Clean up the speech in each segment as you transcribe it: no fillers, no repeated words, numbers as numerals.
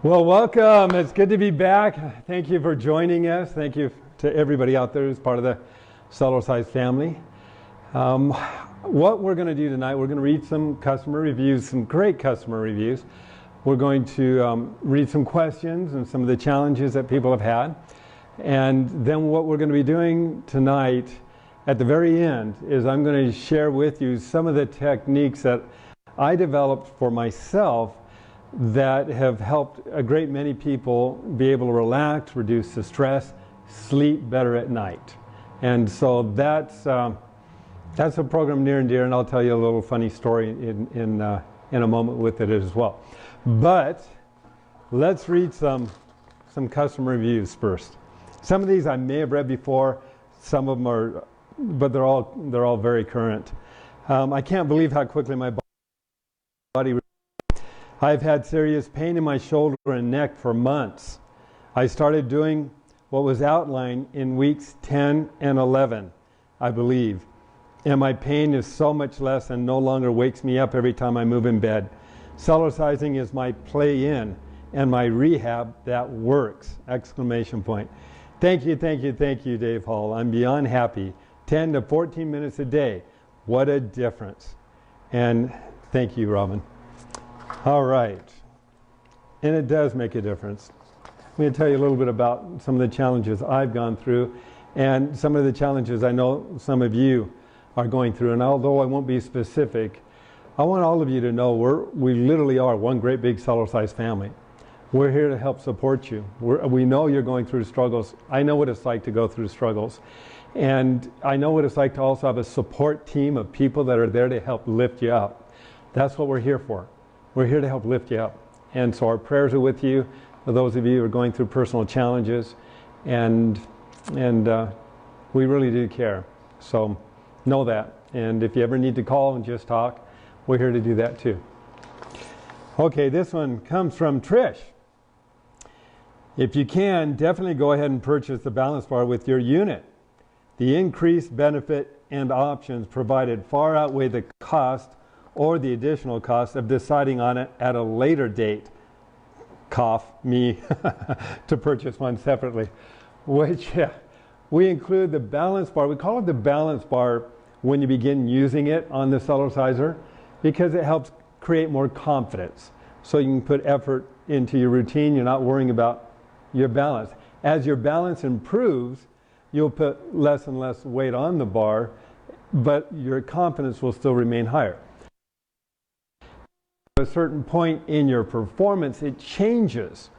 Well, welcome. It's good to be back. Thank you for joining us. Thank you to everybody out there who's part of the Cellercise family. What we're going to do tonight, we're going to read some customer reviews, some great customer reviews. We're going to read some questions and some of the challenges that people have had. And then what we're going to be doing tonight at the very end is I'm going to share with you some of the techniques that I developed for myself that have helped a great many people be able to relax, reduce the stress, sleep better at night. And so that's a program near and dear, and I'll tell you a little funny story in a moment with it as well. But let's read some customer reviews first. Some of these I may have read before, some of them are, but they're all very current. I can't believe how quickly my body. I've had serious pain in my shoulder and neck for months. I started doing what was outlined in weeks 10 and 11, I believe. And my pain is so much less and no longer wakes me up every time I move in bed. Cellercising is my play-in and my rehab that works! Exclamation point. Thank you, thank you, thank you, Dave Hall. I'm beyond happy. 10 to 14 minutes a day. What a difference. And thank you, Robin. All right, and it does make a difference. I'm going to tell you a little bit about some of the challenges I've gone through and some of the challenges I know some of you are going through. And although I won't be specific, I want all of you to know we literally are one great big Cellercise family. We're here to help support you. We know you're going through struggles. I know what it's like to go through struggles. And I know what it's like to also have a support team of people that are there to help lift you up. That's what we're here for. We're here to help lift you up. And so our prayers are with you, for those of you who are going through personal challenges, and we really do care. So know that. And if you ever need to call and just talk, we're here to do that too. Okay, this one comes from Trish. If you can, definitely go ahead and purchase the balance bar with your unit. The increased benefit and options provided far outweigh the cost or the additional cost of deciding on it at a later date, cough, me, to purchase one separately. Which we include the balance bar. We call it the balance bar when you begin using it on the Cellerciser because it helps create more confidence. So you can put effort into your routine. You're not worrying about your balance. As your balance improves, you'll put less and less weight on the bar, but your confidence will still remain higher. At a certain point in your performance, it changes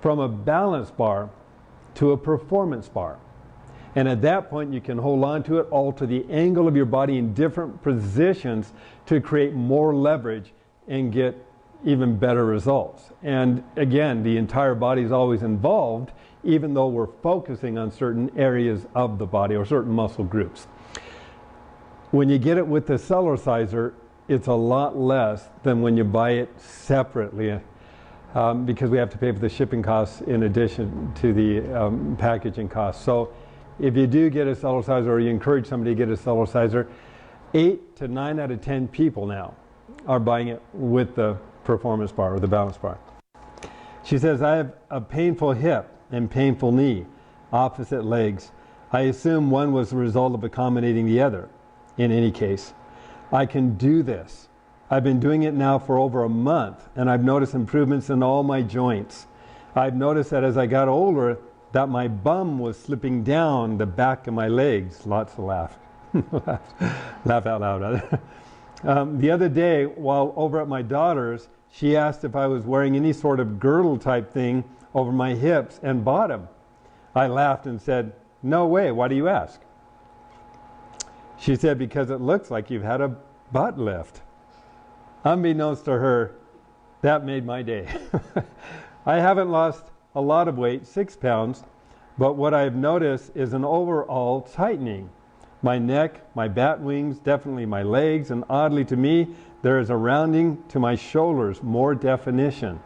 from a balance bar to a performance bar. And at that point, you can hold on to it, alter the angle of your body in different positions to create more leverage and get even better results. And again, the entire body is always involved, even though we're focusing on certain areas of the body or certain muscle groups. When you get it with the Cellerciser, it's a lot less than when you buy it separately because we have to pay for the shipping costs in addition to the packaging costs. So if you do get a Cellerciser or you encourage somebody to get a Cellerciser, 8 to 9 out of 10 people now are buying it with the performance bar or the balance bar. She says, I have a painful hip and painful knee, opposite legs. I assume one was the result of accommodating the other. In any case, I can do this. I've been doing it now for over a month, and I've noticed improvements in all my joints. I've noticed that as I got older, that my bum was slipping down the back of my legs. Lots of laugh. Laugh out loud. The other day, while over at my daughter's, she asked if I was wearing any sort of girdle type thing over my hips and bottom. I laughed and said, no way, why do you ask? She said, because it looks like you've had a butt lift. Unbeknownst to her, that made my day. I haven't lost a lot of weight, 6 pounds, but what I've noticed is an overall tightening. My neck, my bat wings, definitely my legs, and oddly to me, there is a rounding to my shoulders, more definition.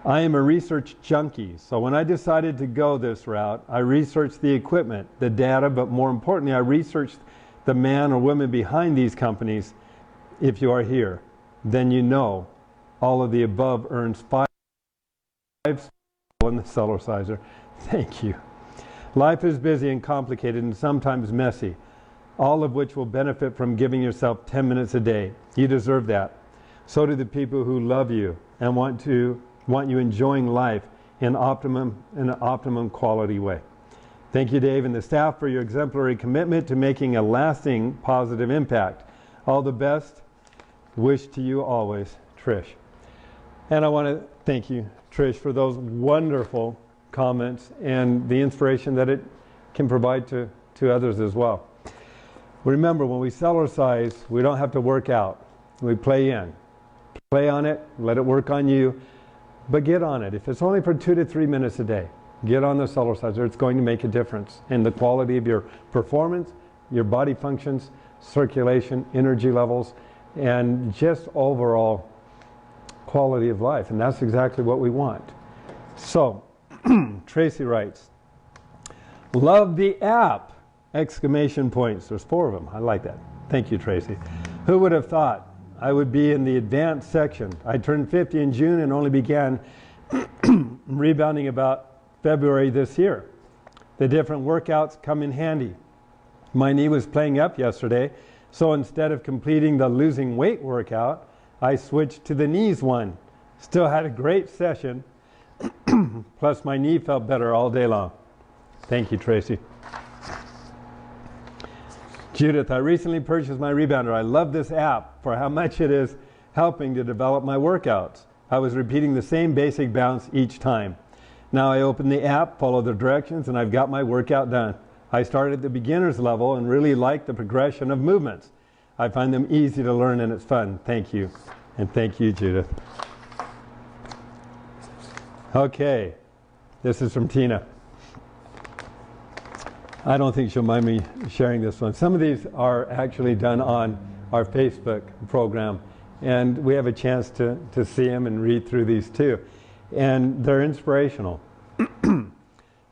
I am a research junkie, so when I decided to go this route, I researched the equipment, the data, but more importantly, I researched the man or woman behind these companies. If you are here, then you know all of the above earns 5 lives in the Cellerciser. Thank you. Life is busy and complicated and sometimes messy, all of which will benefit from giving yourself 10 minutes a day. You deserve that. So do the people who love you and want you enjoying life in an optimum quality way. Thank you, Dave, and the staff for your exemplary commitment to making a lasting positive impact. All the best. Wish to you always, Trish. And I want to thank you, Trish, for those wonderful comments and the inspiration that it can provide to others as well. Remember, when we Cellercise, we don't have to work out. We play in. Play on it, let it work on you, but get on it. If it's only for 2 to 3 minutes a day, get on the Cellerciser. It's going to make a difference in the quality of your performance, your body functions, circulation, energy levels, and just overall quality of life. And that's exactly what we want. So, Tracy writes, love the app! Exclamation points. There's 4 of them. I like that. Thank you, Tracy. Who would have thought I would be in the advanced section? I turned 50 in June and only began rebounding about February this year. The different workouts come in handy. My knee was playing up yesterday, so instead of completing the losing weight workout, I switched to the knees one. Still had a great session, plus my knee felt better all day long. Thank you, Tracy. Judith, I recently purchased my Rebounder. I love this app for how much it is helping to develop my workouts. I was repeating the same basic bounce each time. Now I open the app, follow the directions, and I've got my workout done. I started at the beginner's level and really like the progression of movements. I find them easy to learn and it's fun. Thank you. And thank you, Judith. Okay, this is from Tina. I don't think she'll mind me sharing this one. Some of these are actually done on our Facebook program, and we have a chance to see them and read through these too. And they're inspirational.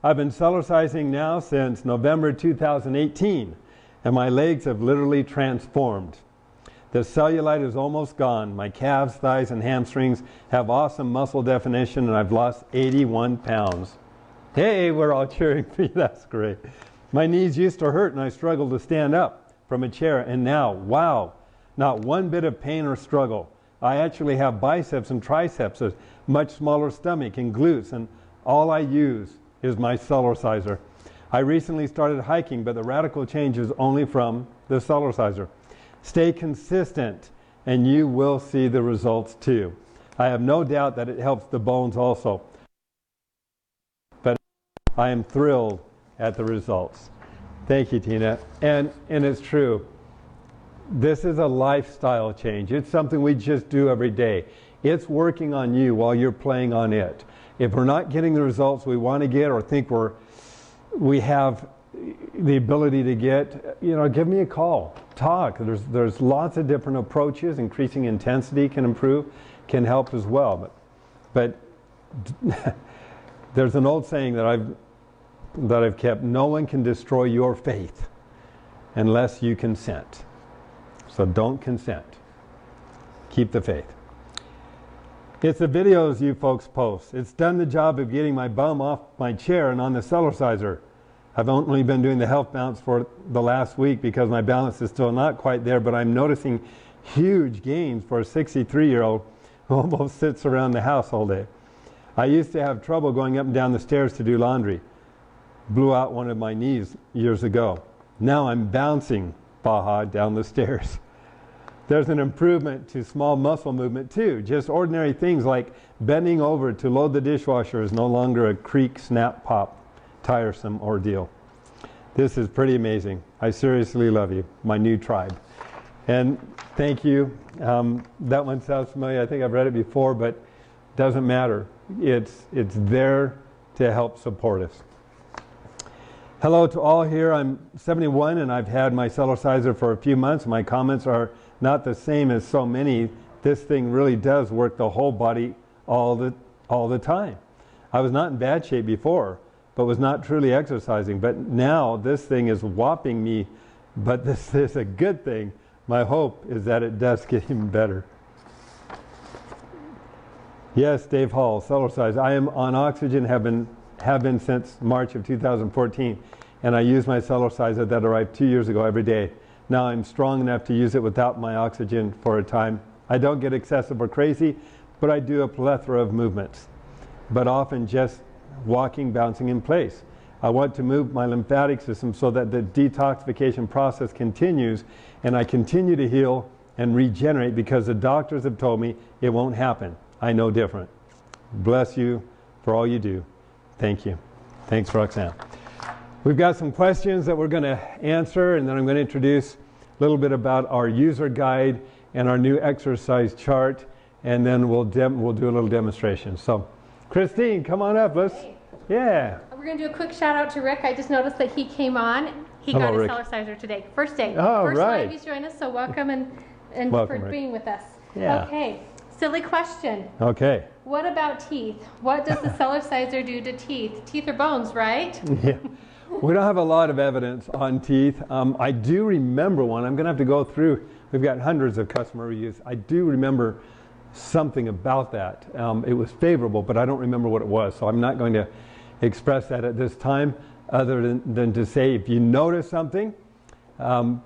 I've been Cellercising now since November 2018, and my legs have literally transformed. The cellulite is almost gone. My calves, thighs, and hamstrings have awesome muscle definition, and I've lost 81 pounds. Hey, we're all cheering for you. That's great. My knees used to hurt and I struggled to stand up from a chair, and now, wow, not one bit of pain or struggle. I actually have biceps and triceps, a much smaller stomach and glutes, and all I use is my Cellerciser. I recently started hiking, but the radical change is only from the Cellerciser. Stay consistent and you will see the results too. I have no doubt that it helps the bones also, but I am thrilled at the results. Thank you, Tina. And it's true. This is a lifestyle change. It's something we just do every day. It's working on you while you're playing on it. If we're not getting the results we want to get or think we have the ability to get, give me a call. Talk. There's lots of different approaches. Increasing intensity can improve, can help as well. But there's an old saying that I've kept: no one can destroy your faith unless you consent. So don't consent. Keep the faith. It's the videos you folks post. It's done the job of getting my bum off my chair and on the Cellerciser. I've only been doing the health bounce for the last week because my balance is still not quite there, but I'm noticing huge gains for a 63-year-old who almost sits around the house all day. I used to have trouble going up and down the stairs to do laundry. Blew out one of my knees years ago. Now I'm bouncing Baja down the stairs. There's an improvement to small muscle movement too. Just ordinary things like bending over to load the dishwasher is no longer a creak, snap, pop, tiresome ordeal. This is pretty amazing. I seriously love you, my new tribe. And thank you. That one sounds familiar. I think I've read it before, but it doesn't matter. It's there to help support us. Hello to all here. I'm 71 and I've had my Cellerciser for a few months. My comments are not the same as so many. This thing really does work the whole body all the time. I was not in bad shape before, but was not truly exercising. But now this thing is whopping me, but this is a good thing. My hope is that it does get even better. Yes, Dave Hall, Cellercise. I am on oxygen, have been since March of 2014, and I use my Cellerciser that arrived 2 years ago every day. Now I'm strong enough to use it without my oxygen for a time. I don't get excessive or crazy, but I do a plethora of movements, but often just walking, bouncing in place. I want to move my lymphatic system so that the detoxification process continues and I continue to heal and regenerate, because the doctors have told me it won't happen. I know different. Bless you for all you do. Thank you. Thanks, Roxanne. We've got some questions that we're going to answer, and then I'm going to introduce a little bit about our user guide and our new exercise chart, and then we'll do a little demonstration. So, Christine, come on up. Yeah. We're going to do a quick shout out to Rick. I just noticed that he came on. He got his Cellerciser today. First day. First live he's joined us, so welcome and welcome, for being with us. Yeah. Okay. Silly question. Okay. What about teeth? What does the Cellerciser do to teeth? Teeth are bones, right? Yeah. We don't have a lot of evidence on teeth. I do remember one. I'm going to have to go through. We've got hundreds of customer reviews. I do remember something about that. It was favorable, but I don't remember what it was. So I'm not going to express that at this time, other than to say, if you notice something,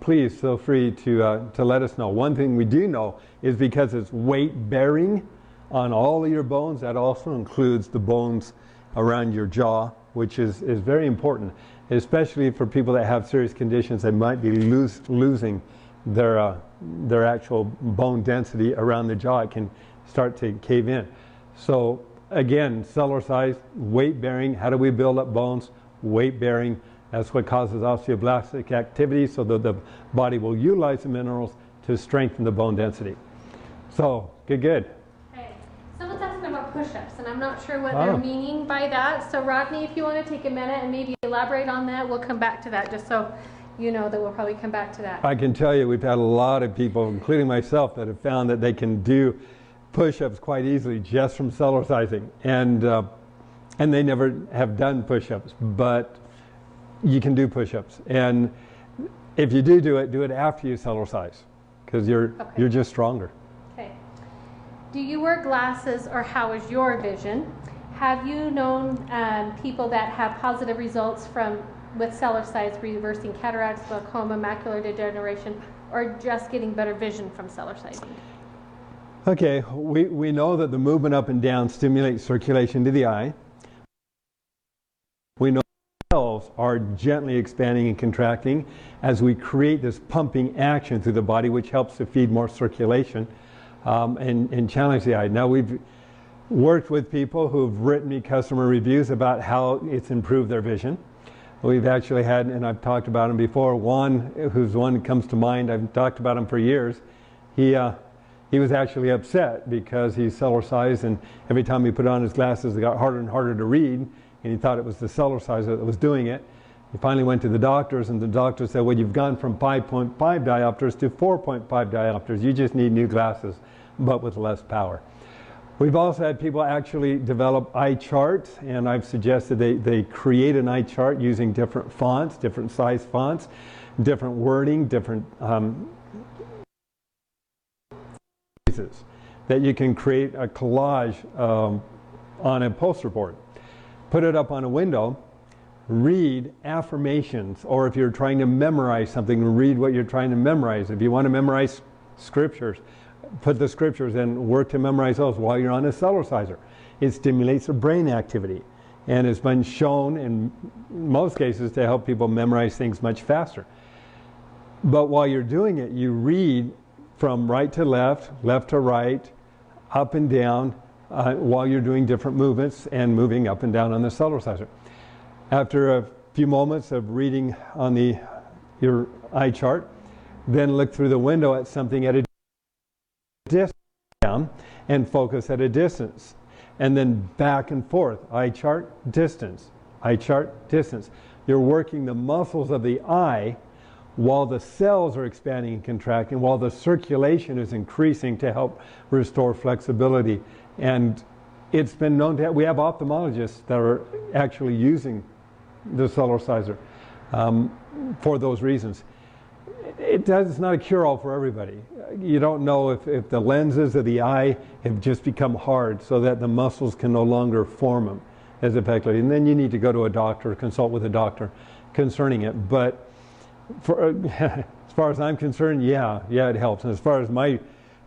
please feel free to let us know. One thing we do know is because it's weight bearing on all of your bones, that also includes the bones around your jaw, which is very important, especially for people that have serious conditions that might be losing their actual bone density around the jaw. It can start to cave in. So again, Cellercise, weight bearing. How do we build up bones? Weight bearing. That's what causes osteoblastic activity, so that the body will utilize the minerals to strengthen the bone density. So, good. Okay. Someone's asking about push-ups, and I'm not sure what they're meaning by that. So, Rodney, if you want to take a minute and maybe elaborate on that, we'll come back to that, just so you know that we'll probably come back to that. I can tell you we've had a lot of people, including myself, that have found that they can do push-ups quite easily just from Cellercising, and they never have done push-ups, but you can do push-ups, and if you do it after you Cellercise, because you're just stronger. Okay. Do you wear glasses, or how is your vision? Have you known people that have positive results with Cellercise, reversing cataracts, glaucoma, macular degeneration, or just getting better vision from Cellercising? Okay, we know that the movement up and down stimulates circulation to the eye. We know cells are gently expanding and contracting as we create this pumping action through the body, which helps to feed more circulation and challenge the eye. Now, we've worked with people who've written me customer reviews about how it's improved their vision. We've actually had, and I've talked about him before, Juan, who's one that comes to mind. I've talked about him for years. He was actually upset because he Cellercised, and every time he put on his glasses, it got harder and harder to read, and he thought it was the Cellerciser that was doing it. He finally went to the doctors, and the doctor said, well, you've gone from 5.5 diopters to 4.5 diopters. You just need new glasses, but with less power. We've also had people actually develop eye charts, and I've suggested they create an eye chart using different fonts, different size fonts, different wording, different that you can create a collage on a poster board. Put it up on a window, read affirmations, or if you're trying to memorize something, read what you're trying to memorize. If you want to memorize scriptures, put the scriptures and work to memorize those while you're on a Cellerciser. It stimulates the brain activity, and it's been shown in most cases to help people memorize things much faster. But while you're doing it, you read from right to left, left to right, up and down, while you're doing different movements and moving up and down on the Cellerciser. After a few moments of reading on your eye chart, then look through the window at something at a distance down and focus at a distance. And then back and forth, eye chart, distance, eye chart, distance. You're working the muscles of the eye while the cells are expanding and contracting, while the circulation is increasing to help restore flexibility. And it's been known to we have ophthalmologists that are actually using the Cellerciser for those reasons. It's not a cure-all for everybody. you don't know if the lenses of the eye have just become hard so that the muscles can no longer form them as effectively. And then you need to go to a doctor, consult with a doctor concerning it. But for, as far as I'm concerned, yeah, it helps. And as far as my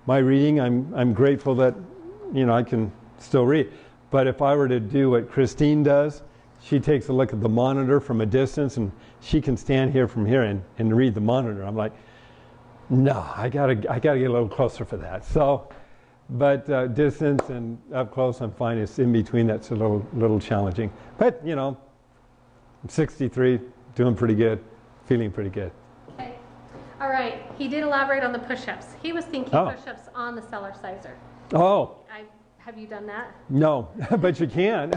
reading, I'm grateful that, I can still read. But if I were to do what Christine does, she takes a look at the monitor from a distance, and she can stand here from here and read the monitor. I'm like, no, I gotta get a little closer for that. So, but distance and up close, I'm fine. It's in between that's a little challenging. But I'm 63, doing pretty good, feeling pretty good. Okay, all right. He did elaborate on the push-ups. He was thinking push-ups on the Cellerciser. Oh. Have you done that? No, but you can.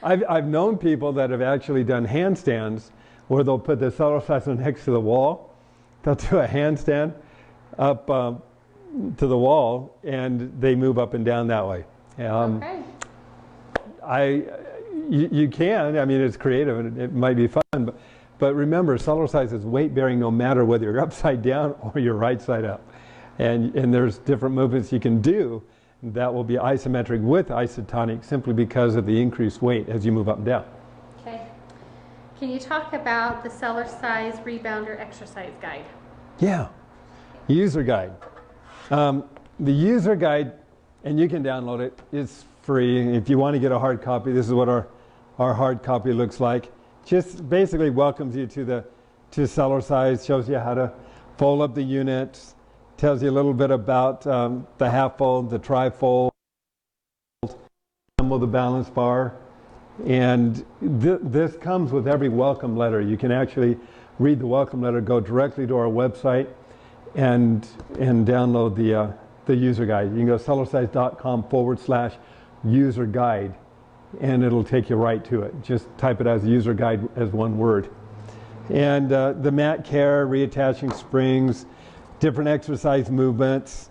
I've known people that have actually done handstands where they'll put the Cellerciser next to the wall. They'll do a handstand up to the wall, and they move up and down that way. Okay. You can. I mean, it's creative and it might be fun, but remember, Cellercise is weight bearing no matter whether you're upside down or you're right side up, and there's different movements you can do that will be isometric with isotonic simply because of the increased weight as you move up and down. Okay. Can you talk about the Cellercise Rebounder exercise guide? Yeah. User guide. The user guide, and you can download it, it's free. If you want to get a hard copy, this is what our hard copy looks like. Just basically welcomes you to Cellercise, shows you how to fold up the units, tells you a little bit about the half fold, the tri-fold, the balance bar, and this comes with every welcome letter. You can actually read the welcome letter, go directly to our website, and download the user guide. You can go to cellercise.com/user guide, and it'll take you right to it. Just type it as user guide as one word. And the mat care, reattaching springs, different exercise movements.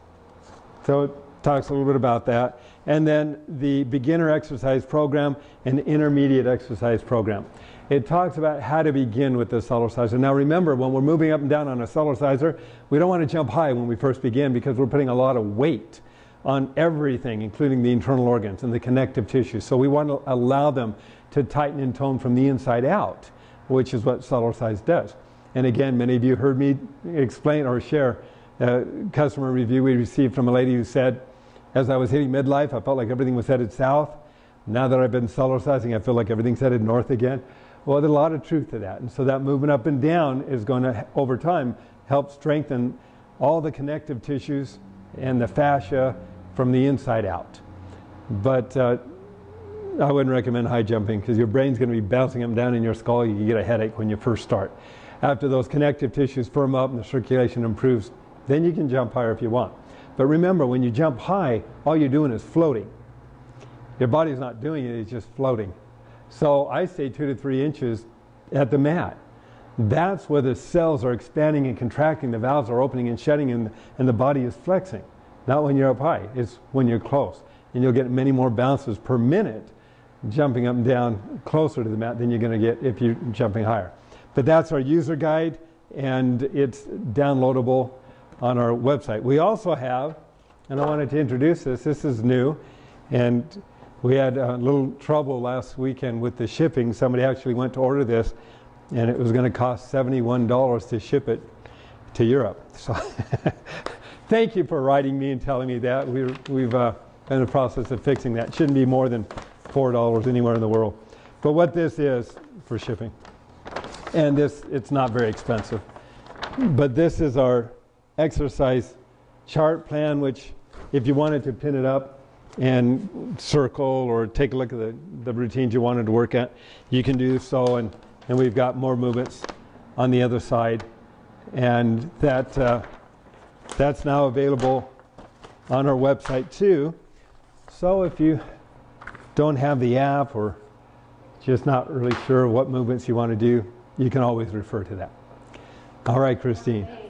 So it talks a little bit about that. And then the beginner exercise program and intermediate exercise program. It talks about how to begin with the Cellerciser. Now remember, when we're moving up and down on a Cellerciser, we don't want to jump high when we first begin because we're putting a lot of weight on everything, including the internal organs and the connective tissue. So we want to allow them to tighten and tone from the inside out, which is what Cellercise does. And again, many of you heard me explain or share a customer review we received from a lady who said, as I was hitting midlife, I felt like everything was headed south. Now that I've been Cellercising, I feel like everything's headed north again. Well, there's a lot of truth to that. And so that movement up and down is going to, over time, help strengthen all the connective tissues and the fascia from the inside out. But I wouldn't recommend high jumping because your brain's going to be bouncing up and down in your skull. You get a headache when you first start. After those connective tissues firm up and the circulation improves, then you can jump higher if you want. But remember, when you jump high, all you're doing is floating. Your body's not doing it, it's just floating. So I say 2 to 3 inches at the mat. That's where the cells are expanding and contracting, the valves are opening and shutting, and the body is flexing. Not when you're up high, it's when you're close. And you'll get many more bounces per minute jumping up and down closer to the mat than you're going to get if you're jumping higher. But that's our user guide, and it's downloadable on our website. We also have, and I wanted to introduce this is new, and we had a little trouble last weekend with the shipping. Somebody actually went to order this, and it was going to cost $71 to ship it to Europe. So thank you for writing me and telling me that. We've in the process of fixing that. It shouldn't be more than $4 anywhere in the world. But what this is for shipping, and this, it's not very expensive, but this is our exercise chart plan, which if you wanted to pin it up and circle or take a look at the routines you wanted to work at, you can do so, and we've got more movements on the other side, and that's now available on our website too. So if you don't have the app or just not really sure what movements you want to do, you can always refer to that. All right, Christine. Okay.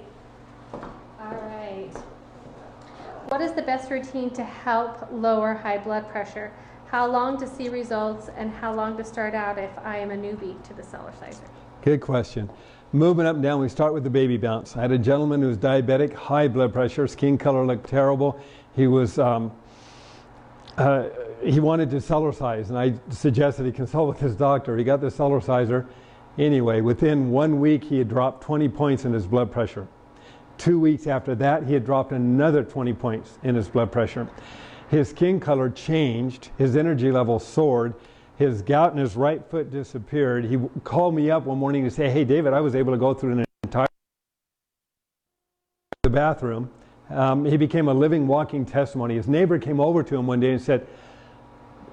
All right. What is the best routine to help lower high blood pressure? How long to see results, and how long to start out if I am a newbie to the Cellerciser? Good question. moving up and down, we start with the baby bounce. I had a gentleman who was diabetic, high blood pressure, skin color looked terrible. He was, he wanted to Cellercise, and I suggested he consult with his doctor. He got the Cellerciser. Anyway, within 1 week, he had dropped 20 points in his blood pressure. 2 weeks after that, he had dropped another 20 points in his blood pressure. His skin color changed, his energy level soared, his gout in his right foot disappeared. He called me up one morning to say, hey, David, I was able to go through an entire the bathroom. He became a living, walking testimony. His neighbor came over to him one day and said,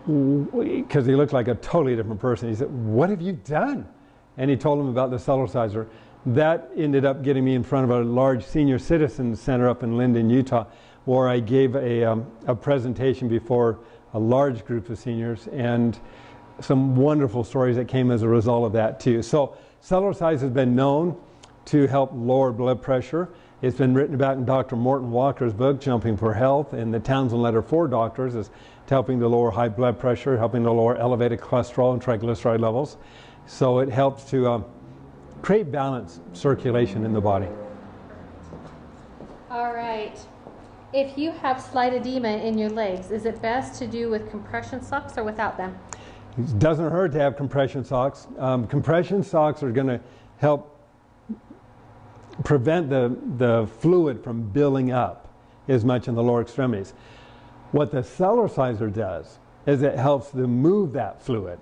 because he looked like a totally different person, he said, what have you done? And he told him about the Cellerciser. That ended up getting me in front of a large senior citizen center up in Linden, Utah, where I gave a presentation before a large group of seniors, and some wonderful stories that came as a result of that too. So Cellercise has been known to help lower blood pressure. It's been written about in Dr. Morton Walker's book, Jumping for Health, and the Townsend Letter for Doctors is helping to lower high blood pressure, helping to lower elevated cholesterol and triglyceride levels. So it helps to create balanced circulation in the body. All right. If you have slight edema in your legs, is it best to do with compression socks or without them? It doesn't hurt to have compression socks. Compression socks are going to help prevent the fluid from building up as much in the lower extremities. What the Cellerciser does is it helps to move that fluid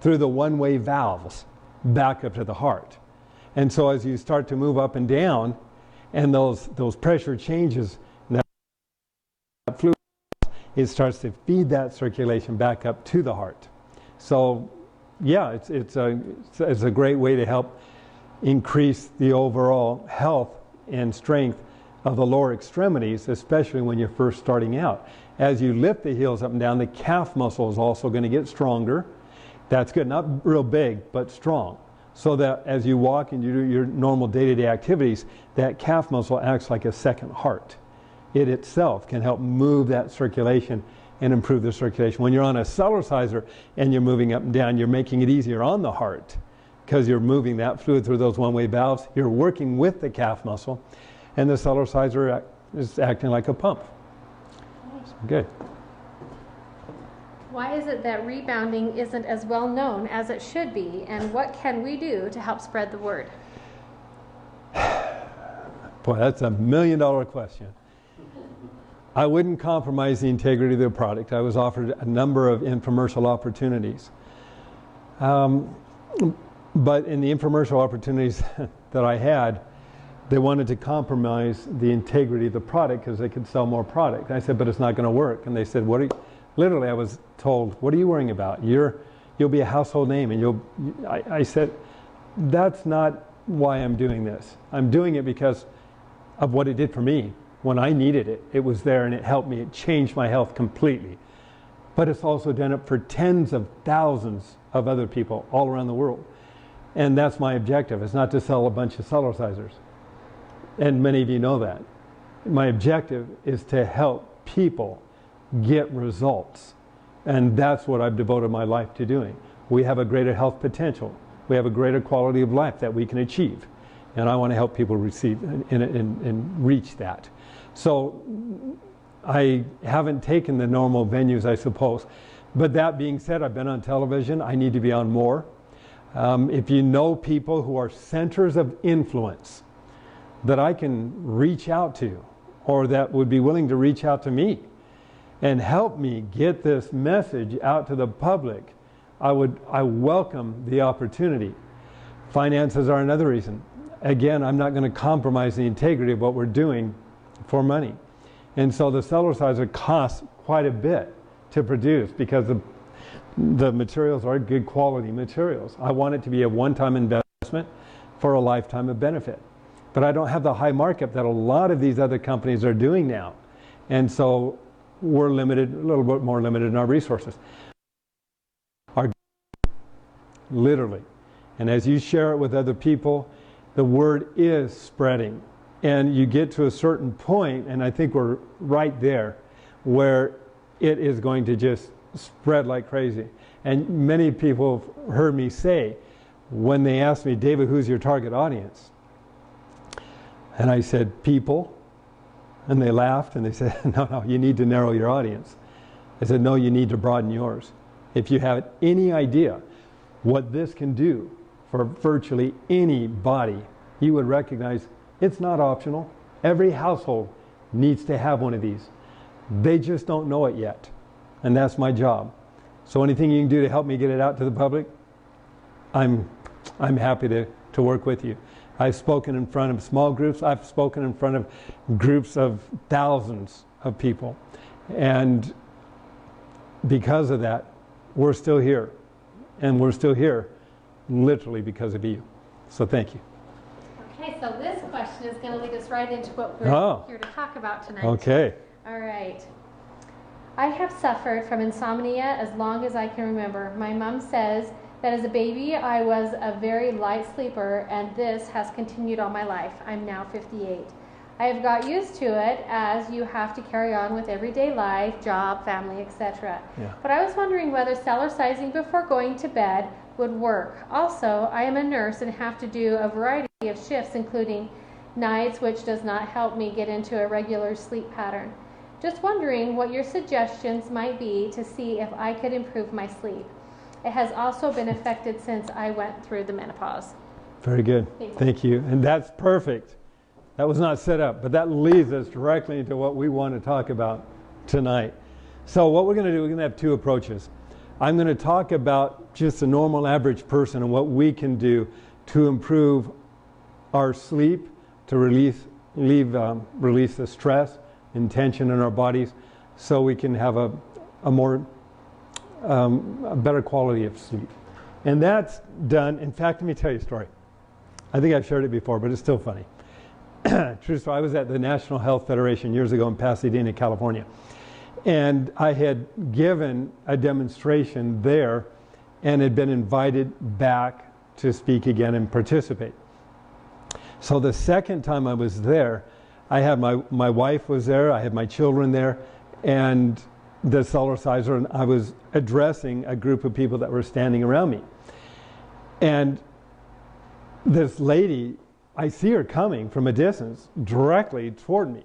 through the one-way valves back up to the heart. And so as you start to move up and down, and those pressure changes, that fluid, it starts to feed that circulation back up to the heart. So yeah, it's a great way to help increase the overall health and strength of the lower extremities, especially when you're first starting out. As you lift the heels up and down, the calf muscle is also going to get stronger. That's good, not real big, but strong. So that as you walk and you do your normal day-to-day activities, that calf muscle acts like a second heart. It itself can help move that circulation and improve the circulation. When you're on a Cellerciser and you're moving up and down, you're making it easier on the heart because you're moving that fluid through those one-way valves. You're working with the calf muscle, and the Cellerciser is acting like a pump. So good. Why is it that rebounding isn't as well known as it should be, and what can we do to help spread the word? Boy, that's $1 million question. I wouldn't compromise the integrity of the product. I was offered a number of infomercial opportunities. But in the infomercial opportunities that I had, they wanted to compromise the integrity of the product because they could sell more product. I said, but it's not going to work. And they said, what are you? Literally, I was told, what are you worrying about? You'll be a household name. And I said, that's not why I'm doing this. I'm doing it because of what it did for me. When I needed it, it was there and it helped me. It changed my health completely. But it's also done it for tens of thousands of other people all around the world. And that's my objective. It's not to sell a bunch of Cellercisers. And many of you know that. My objective is to help people get results. And that's what I've devoted my life to doing. We have a greater health potential. We have a greater quality of life that we can achieve. And I want to help people receive and reach that. So I haven't taken the normal venues, I suppose. But that being said, I've been on television. I need to be on more. If you know people who are centers of influence that I can reach out to, or that would be willing to reach out to me and help me get this message out to the public, I welcome the opportunity. Finances are another reason. Again, I'm not going to compromise the integrity of what we're doing for money. And so the Cellerciser costs quite a bit to produce because the materials are good quality materials. I want it to be a one-time investment for a lifetime of benefit. But I don't have the high markup that a lot of these other companies are doing now. And so we're limited, a little bit more limited in our resources. Literally. And as you share it with other people, the word is spreading. And you get to a certain point, and I think we're right there, where it is going to just spread like crazy. And many people have heard me say, when they asked me, David, who's your target audience? And I said, people. And they laughed and they said, no, you need to narrow your audience. I said, no, you need to broaden yours. If you have any idea what this can do for virtually anybody, you would recognize it's not optional. Every household needs to have one of these. They just don't know it yet. And that's my job. So anything you can do to help me get it out to the public, I'm happy to work with you. I've spoken in front of small groups. I've spoken in front of groups of thousands of people. And because of that, we're still here. And we're still here literally because of you. So thank you. Okay, so this question is going to lead us right into what we're here to talk about tonight. Okay. All right. I have suffered from insomnia as long as I can remember. My mom says that as a baby I was a very light sleeper, and this has continued all my life. I'm now 58. I have got used to it, as you have to carry on with everyday life, job, family, etc. Yeah. But I was wondering whether Cellercising before going to bed would work. Also, I am a nurse and have to do a variety of shifts, including nights, which does not help me get into a regular sleep pattern. Just wondering what your suggestions might be to see if I could improve my sleep. It has also been affected since I went through the menopause. Very good. Thank you. And that's perfect. That was not set up, but that leads us directly into what we want to talk about tonight. So what we're going to do, we're going to have two approaches. I'm going to talk about just a normal average person and what we can do to improve our sleep, to release the stress and tension in our bodies, so we can have a better quality of sleep. And that's done. In fact, let me tell you a story. I think I've shared it before, but it's still funny. True story. I was at the National Health Federation years ago in Pasadena, California. And I had given a demonstration there and had been invited back to speak again and participate. So the second time I was there, I had my wife was there, I had my children there, and the Cellerciser, and I was addressing a group of people that were standing around me. And this lady, I see her coming from a distance directly toward me,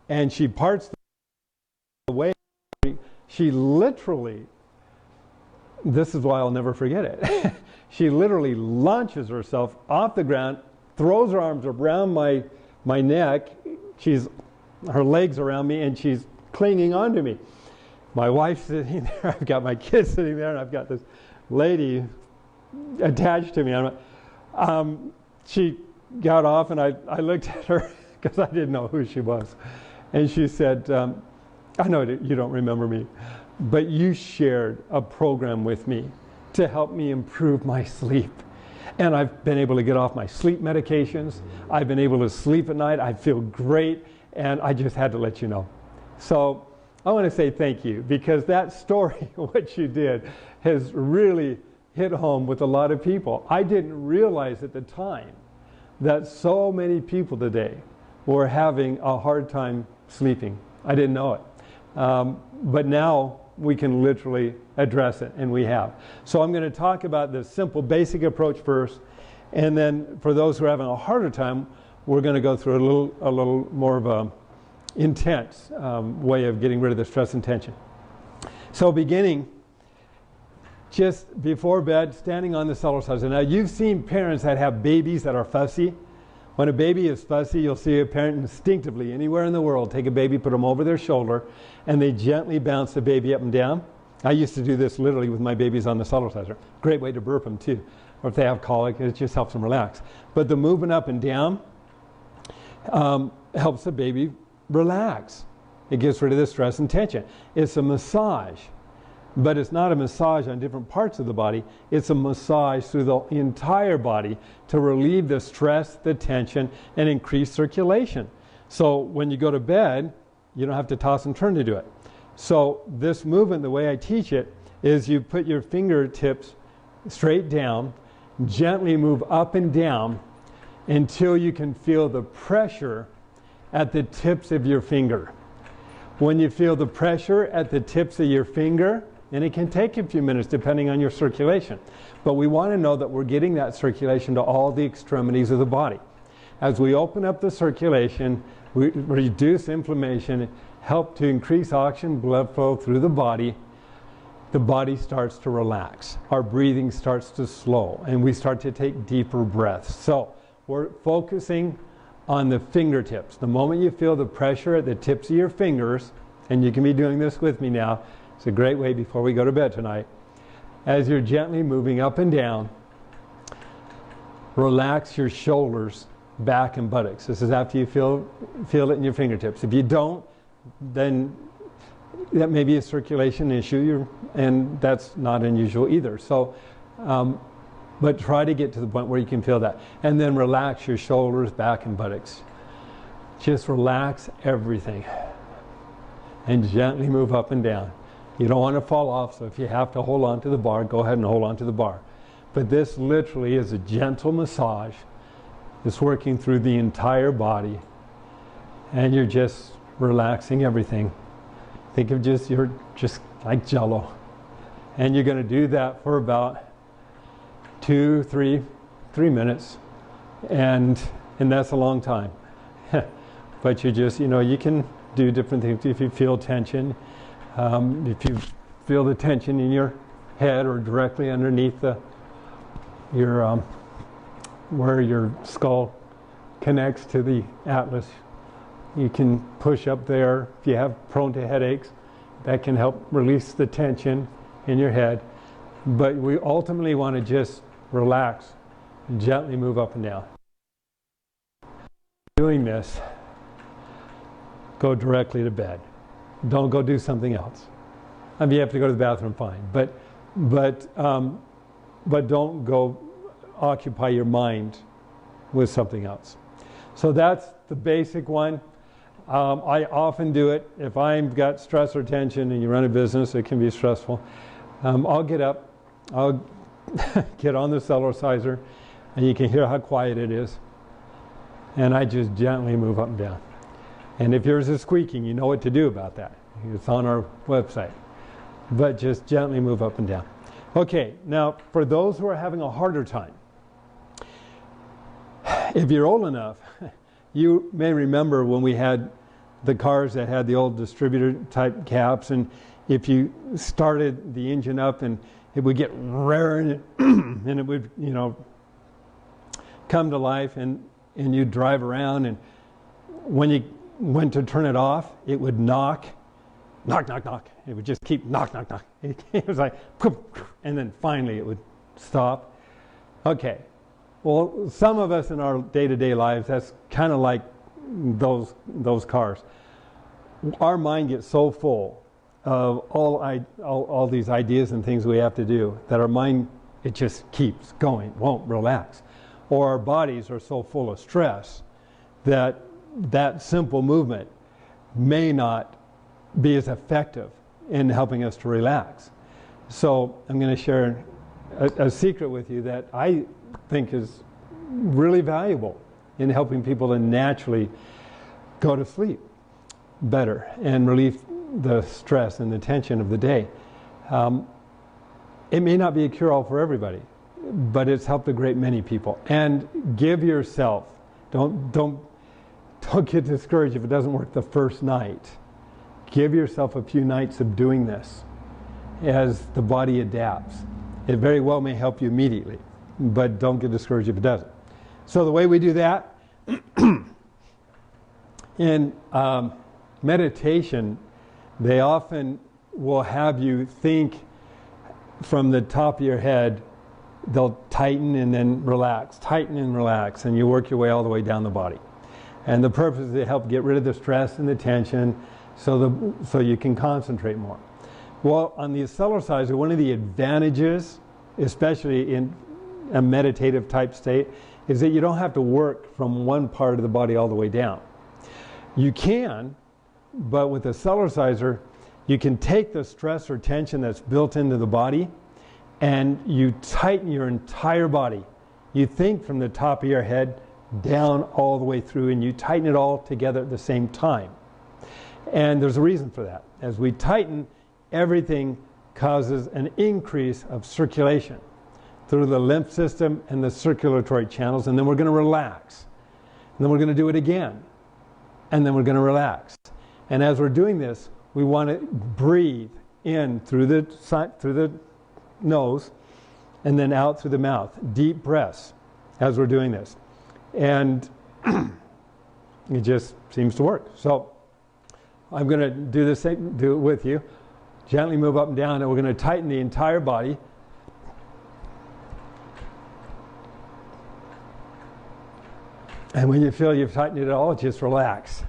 and she parts the way. She literally, this is why I'll never forget it, she literally launches herself off the ground, throws her arms around my neck, her legs around me, and she's clinging onto me. My wife's sitting there, I've got my kids sitting there, and I've got this lady attached to me. She got off, and I looked at her because I didn't know who she was. And she said, I know you don't remember me, but you shared a program with me to help me improve my sleep. And I've been able to get off my sleep medications. I've been able to sleep at night. I feel great, and I just had to let you know. So I want to say thank you, because that story, what you did, has really hit home with a lot of people. I didn't realize at the time that so many people today were having a hard time sleeping. I didn't know it. But now we can literally address it, and we have. So I'm going to talk about the simple basic approach first, and then for those who are having a harder time, we're going to go through a little more of a intense way of getting rid of the stress and tension. So beginning just before bed, standing on the Cellerciser. Now you've seen parents that have babies that are fussy. When a baby is fussy, you'll see a parent instinctively anywhere in the world take a baby, put them over their shoulder, and they gently bounce the baby up and down. I used to do this literally with my babies on the Cellerciser. Great way to burp them too. Or if they have colic, it just helps them relax. But the movement up and down helps the baby relax. It gets rid of the stress and tension. It's a massage, but it's not a massage on different parts of the body. It's a massage through the entire body to relieve the stress, the tension, and increase circulation. So when you go to bed, you don't have to toss and turn to do it. So this movement, the way I teach it, is you put your fingertips straight down, gently move up and down until you can feel the pressure at the tips of your finger. When you feel the pressure at the tips of your finger, And it can take a few minutes depending on your circulation. But we want to know that we're getting that circulation to all the extremities of the body. As we open up the circulation, we reduce inflammation, help to increase oxygen blood flow through the body starts to relax. Our breathing starts to slow, and we start to take deeper breaths. So we're focusing on the fingertips. The moment you feel the pressure at the tips of your fingers, and you can be doing this with me now, it's a great way before we go to bed tonight, as you're gently moving up and down, relax your shoulders, back, and buttocks. This is after you feel it in your fingertips. If you don't, then that may be a circulation issue, and that's not unusual either. So, but try to get to the point where you can feel that. And then relax your shoulders, back, and buttocks. Just relax everything. And gently move up and down. You don't want to fall off, so if you have to hold on to the bar, go ahead and hold on to the bar. But this literally is a gentle massage. It's working through the entire body. And you're just relaxing everything. Think of you're just like Jello. And you're going to do that for about 3 minutes. And that's a long time. But you just, you can do different things if you feel tension. If you feel the tension in your head or directly underneath where your skull connects to the atlas, you can push up there. If you have prone to headaches, that can help release the tension in your head. But we ultimately want to just relax and gently move up and down. Doing this, go directly to bed. Don't go do something else. I mean, you have to go to the bathroom, fine. But don't go occupy your mind with something else. So that's the basic one. I often do it. If I've got stress or tension, and you run a business, it can be stressful. I'll get up, I'll get on the Cellerciser, and you can hear how quiet it is. And I just gently move up and down. And if yours is squeaking, you know what to do about that. It's on our website. But just gently move up and down. Okay, now for those who are having a harder time, if you're old enough, you may remember when we had the cars that had the old distributor type caps, and if you started the engine up and it would get raring and it would, come to life, and you'd drive around, and when you went to turn it off, it would knock. It would just keep knock. It was like, and then finally it would stop. Okay. Well, some of us in our day-to-day lives, that's kind of like those cars. Our mind gets so full of all these ideas and things we have to do that our mind, it just keeps going, won't relax. Or our bodies are so full of stress that simple movement may not be as effective in helping us to relax. So I'm going to share a secret with you that I think is really valuable in helping people to naturally go to sleep better and relieve the stress and the tension of the day. It may not be a cure-all for everybody, but it's helped a great many people. And give yourself, don't get discouraged if it doesn't work the first night. Give yourself a few nights of doing this as the body adapts. It very well may help you immediately, but don't get discouraged if it doesn't. So the way we do that, in meditation, they often will have you think from the top of your head. They'll tighten and then relax, and you work your way all the way down the body. And the purpose is to help get rid of the stress and the tension so you can concentrate more. Well, on the Cellerciser, one of the advantages, especially in a meditative type state, is that you don't have to work from one part of the body all the way down. You can, but with the Cellerciser, you can take the stress or tension that's built into the body and you tighten your entire body. You think from the top of your head down all the way through, and you tighten it all together at the same time. And there's a reason for that. As we tighten, everything causes an increase of circulation through the lymph system and the circulatory channels, and then we're going to relax. And then we're going to do it again. And then we're going to relax. And as we're doing this, we want to breathe in through the nose and then out through the mouth. Deep breaths as we're doing this. And it just seems to work. So I'm going to do it with you. Gently move up and down, and we're going to tighten the entire body. And when you feel you've tightened it all, just relax.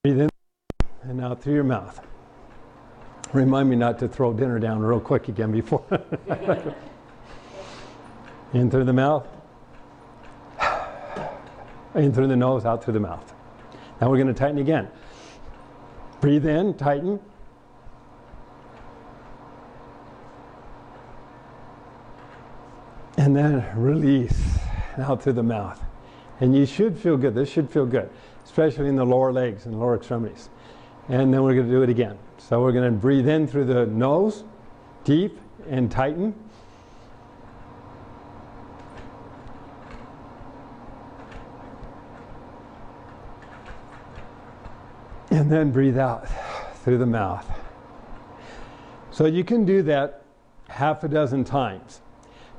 Breathe in and out through your mouth. Remind me not to throw dinner down real quick again before. In through the mouth. In through the nose, out through the mouth. Now we're going to tighten again. Breathe in, tighten. And then release out through the mouth. And you should feel good. This should feel good, especially in the lower legs and lower extremities. And then we're going to do it again. So we're going to breathe in through the nose, deep, and tighten. And then breathe out through the mouth. So you can do that half a dozen times.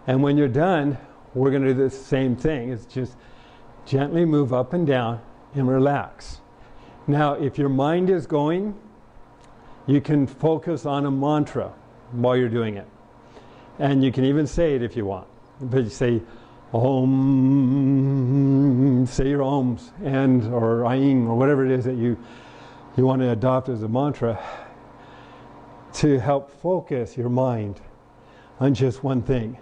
And when you're done, we're going to do the same thing. It's just gently move up and down and relax. Now, if your mind is going, you can focus on a mantra while you're doing it. And you can even say it if you want. But you say, Om, say your Oms, and, or Aing, or whatever it is that you want to adopt as a mantra to help focus your mind on just one thing.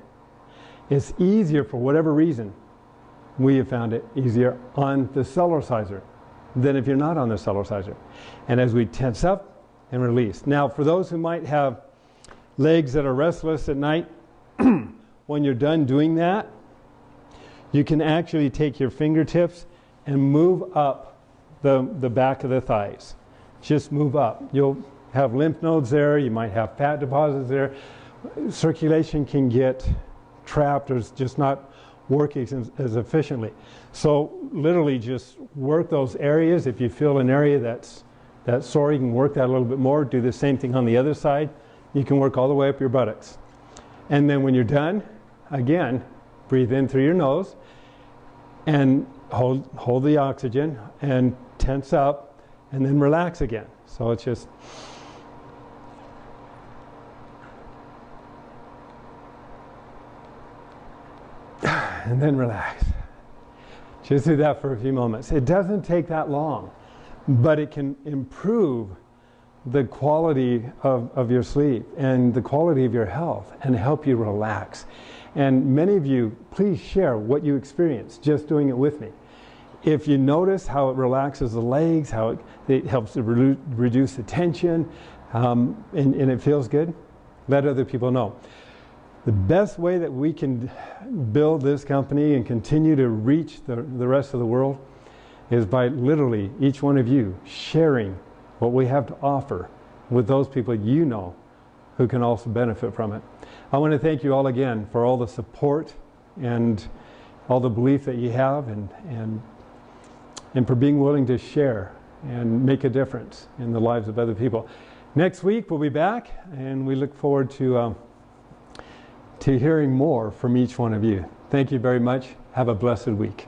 It's easier, for whatever reason, we have found it easier on the Cellerciser than if you're not on the Cellerciser. And as we tense up and release. Now, for those who might have legs that are restless at night, when you're done doing that, you can actually take your fingertips and move up the back of the thighs. Just move up. You'll have lymph nodes there, you might have fat deposits there. Circulation can get trapped or just not working as efficiently. So literally just work those areas. If you feel an area that's sore, you can work that a little bit more. Do the same thing on the other side. You can work all the way up your buttocks. And then when you're done, again, breathe in through your nose and hold the oxygen and tense up and then relax again. So it's just and then relax. Just do that for a few moments. It doesn't take that long, but it can improve the quality of your sleep and the quality of your health and help you relax. And many of you, please share what you experience just doing it with me. If you notice how it relaxes the legs, how it helps to reduce the tension, and it feels good, let other people know. The best way that we can build this company and continue to reach the rest of the world is by literally each one of you sharing what we have to offer with those people you know who can also benefit from it. I want to thank you all again for all the support and all the belief that you have and for being willing to share and make a difference in the lives of other people. Next week we'll be back, and we look forward to hearing more from each one of you. Thank you very much. Have a blessed week.